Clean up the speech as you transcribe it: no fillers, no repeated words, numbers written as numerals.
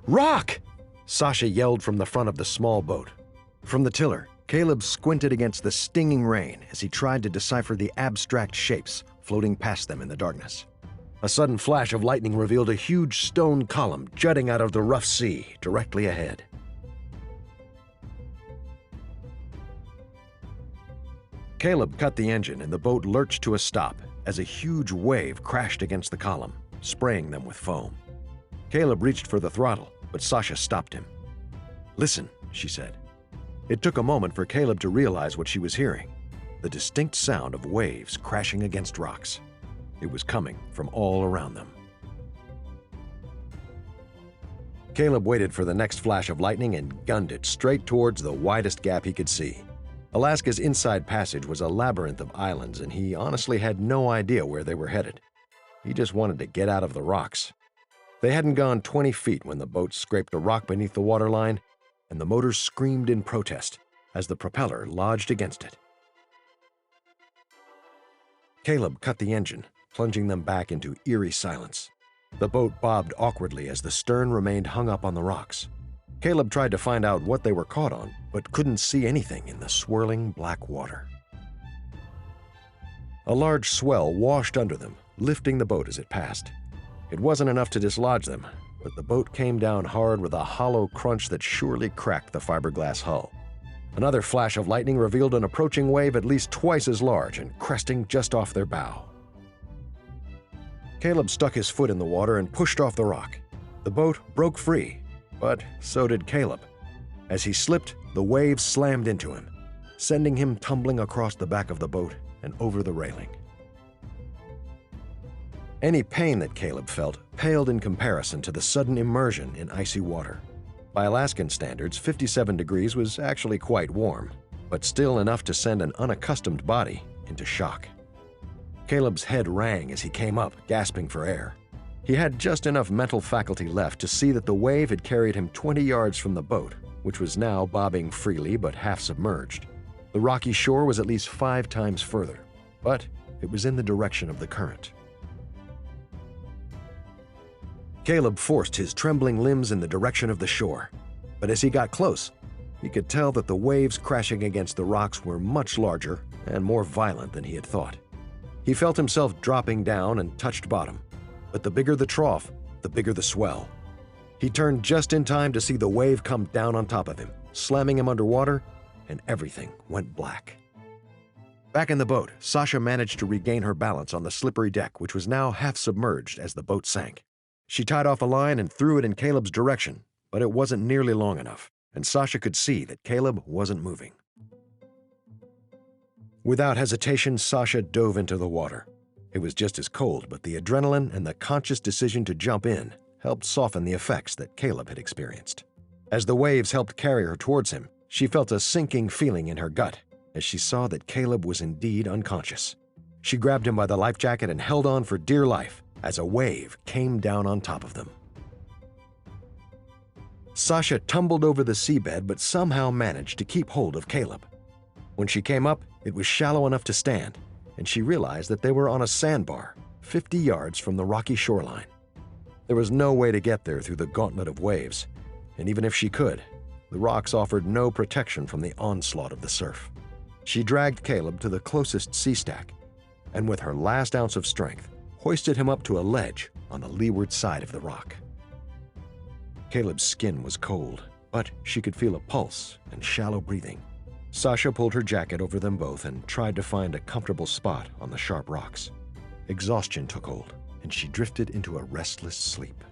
Rock! Sasha yelled from the front of the small boat. From the tiller, Caleb squinted against the stinging rain as he tried to decipher the abstract shapes floating past them in the darkness. A sudden flash of lightning revealed a huge stone column jutting out of the rough sea directly ahead. Caleb cut the engine and the boat lurched to a stop as a huge wave crashed against the column, spraying them with foam. Caleb reached for the throttle, but Sasha stopped him. "Listen," she said. It took a moment for Caleb to realize what she was hearing, the distinct sound of waves crashing against rocks. It was coming from all around them. Caleb waited for the next flash of lightning and gunned it straight towards the widest gap he could see. Alaska's inside passage was a labyrinth of islands, and he honestly had no idea where they were headed. He just wanted to get out of the rocks. They hadn't gone 20 feet when the boat scraped a rock beneath the waterline, and the motors screamed in protest as the propeller lodged against it. Caleb cut the engine, plunging them back into eerie silence. The boat bobbed awkwardly as the stern remained hung up on the rocks. Caleb tried to find out what they were caught on, but couldn't see anything in the swirling black water. A large swell washed under them, lifting the boat as it passed. It wasn't enough to dislodge them, but the boat came down hard with a hollow crunch that surely cracked the fiberglass hull. Another flash of lightning revealed an approaching wave at least twice as large and cresting just off their bow. Caleb stuck his foot in the water and pushed off the rock. The boat broke free, but so did Caleb. As he slipped, the waves slammed into him, sending him tumbling across the back of the boat and over the railing. Any pain that Caleb felt paled in comparison to the sudden immersion in icy water. By Alaskan standards, 57 degrees was actually quite warm, but still enough to send an unaccustomed body into shock. Caleb's head rang as he came up, gasping for air. He had just enough mental faculty left to see that the wave had carried him 20 yards from the boat, which was now bobbing freely but half submerged. The rocky shore was at least 5 times further, but it was in the direction of the current. Caleb forced his trembling limbs in the direction of the shore, but as he got close, he could tell that the waves crashing against the rocks were much larger and more violent than he had thought. He felt himself dropping down and touched bottom, but the bigger the trough, the bigger the swell. He turned just in time to see the wave come down on top of him, slamming him underwater, and everything went black. Back in the boat, Sasha managed to regain her balance on the slippery deck, which was now half submerged as the boat sank. She tied off a line and threw it in Caleb's direction, but it wasn't nearly long enough, and Sasha could see that Caleb wasn't moving. Without hesitation, Sasha dove into the water. It was just as cold, but the adrenaline and the conscious decision to jump in helped soften the effects that Caleb had experienced. As the waves helped carry her towards him, she felt a sinking feeling in her gut as she saw that Caleb was indeed unconscious. She grabbed him by the life jacket and held on for dear life as a wave came down on top of them. Sasha tumbled over the seabed but somehow managed to keep hold of Caleb. When she came up, it was shallow enough to stand, and she realized that they were on a sandbar, 50 yards from the rocky shoreline. There was no way to get there through the gauntlet of waves, and even if she could, the rocks offered no protection from the onslaught of the surf. She dragged Caleb to the closest sea stack, and with her last ounce of strength, hoisted him up to a ledge on the leeward side of the rock. Caleb's skin was cold, but she could feel a pulse and shallow breathing. Sasha pulled her jacket over them both and tried to find a comfortable spot on the sharp rocks. Exhaustion took hold, and she drifted into a restless sleep.